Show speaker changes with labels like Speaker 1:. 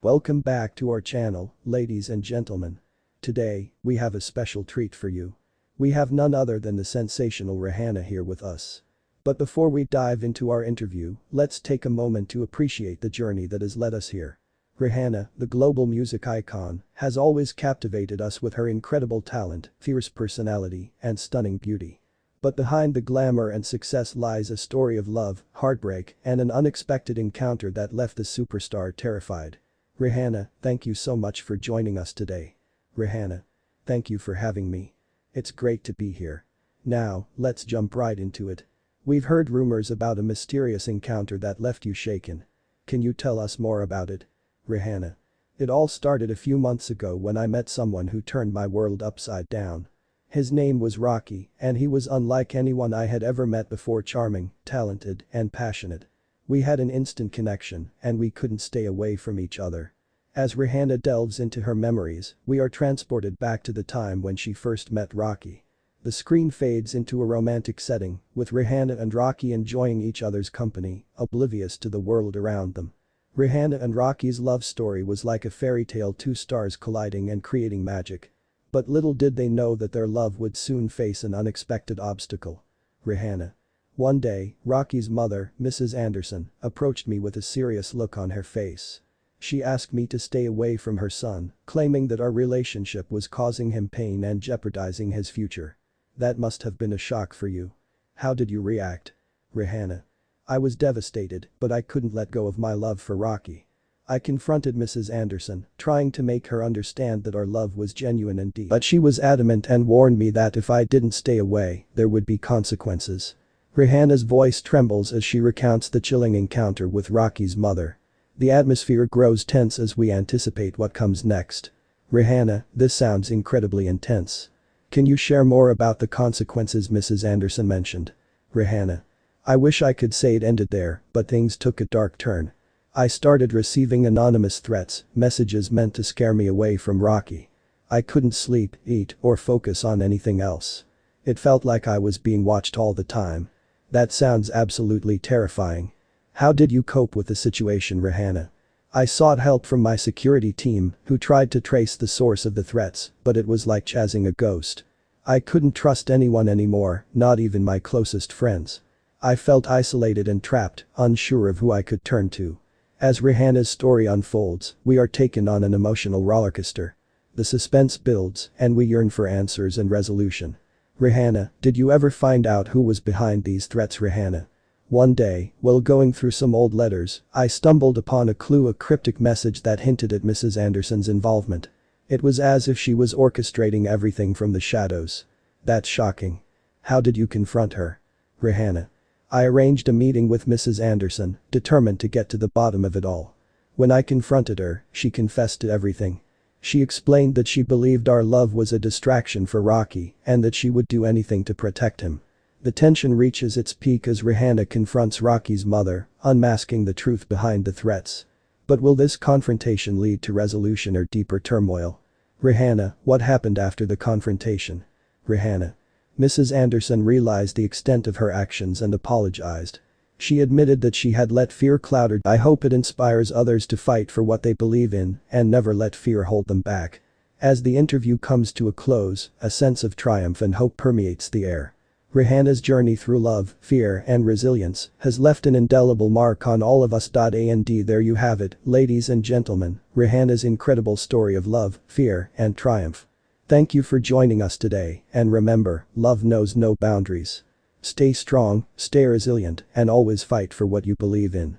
Speaker 1: Welcome back to our channel, ladies and gentlemen. Today, we have a special treat for you. We have none other than the sensational Rihanna here with us. But before we dive into our interview, let's take a moment to appreciate the journey that has led us here. Rihanna, the global music icon, has always captivated us with her incredible talent, fierce personality, and stunning beauty. But behind the glamour and success lies a story of love, heartbreak, and an unexpected encounter that left the superstar terrified. Rihanna, thank you so much for joining us today. Rihanna, thank you for having me. It's great to be here. Now, let's jump right into it. We've heard rumors about a mysterious encounter that left you shaken. Can you tell us more about it? Rihanna. It all started a few months ago when I met someone who turned my world upside down. His name was Rocky, and he was unlike anyone I had ever met before, charming, talented, and passionate. We had an instant connection, and we couldn't stay away from each other. As Rihanna delves into her memories, we are transported back to the time when she first met Rocky. The screen fades into a romantic setting, with Rihanna and Rocky enjoying each other's company, oblivious to the world around them. Rihanna and Rocky's love story was like a fairy tale, two stars colliding and creating magic. But little did they know that their love would soon face an unexpected obstacle. Rihanna. One day, Rocky's mother, Mrs. Anderson, approached me with a serious look on her face. She asked me to stay away from her son, claiming that our relationship was causing him pain and jeopardizing his future. That must have been a shock for you. How did you react? Rihanna. I was devastated, but I couldn't let go of my love for Rocky. I confronted Mrs. Anderson, trying to make her understand that our love was genuine and deep. But she was adamant and warned me that if I didn't stay away, there would be consequences. Rihanna's voice trembles as she recounts the chilling encounter with Rocky's mother. The atmosphere grows tense as we anticipate what comes next. Rihanna, this sounds incredibly intense. Can you share more about the consequences Mrs. Anderson mentioned? Rihanna. I wish I could say it ended there, but things took a dark turn. I started receiving anonymous threats, messages meant to scare me away from Rocky. I couldn't sleep, eat, or focus on anything else. It felt like I was being watched all the time. That sounds absolutely terrifying. How did you cope with the situation, Rihanna? I sought help from my security team, who tried to trace the source of the threats, but it was like chasing a ghost. I couldn't trust anyone anymore, not even my closest friends. I felt isolated and trapped, unsure of who I could turn to. As Rihanna's story unfolds, we are taken on an emotional rollercoaster. The suspense builds, and we yearn for answers and resolution. Rihanna, did you ever find out who was behind these threats? Rihanna. One day, while going through some old letters, I stumbled upon a clue, a cryptic message that hinted at Mrs. Anderson's involvement. It was as if she was orchestrating everything from the shadows. That's shocking. How did you confront her? Rihanna. I arranged a meeting with Mrs. Anderson, determined to get to the bottom of it all. When I confronted her, she confessed to everything. She explained that she believed our love was a distraction for Rocky and that she would do anything to protect him. The tension reaches its peak as Rihanna confronts Rocky's mother, unmasking the truth behind the threats. But will this confrontation lead to resolution or deeper turmoil? Rihanna, what happened after the confrontation? Rihanna. Mrs. Anderson realized the extent of her actions and apologized. She admitted that she had let fear cloud her. I hope it inspires others to fight for what they believe in and never let fear hold them back. As the interview comes to a close, a sense of triumph and hope permeates the air. Rihanna's journey through love, fear, and resilience has left an indelible mark on all of us. And there you have it, ladies and gentlemen, Rihanna's incredible story of love, fear, and triumph. Thank you for joining us today, and remember, love knows no boundaries. Stay strong, stay resilient, and always fight for what you believe in.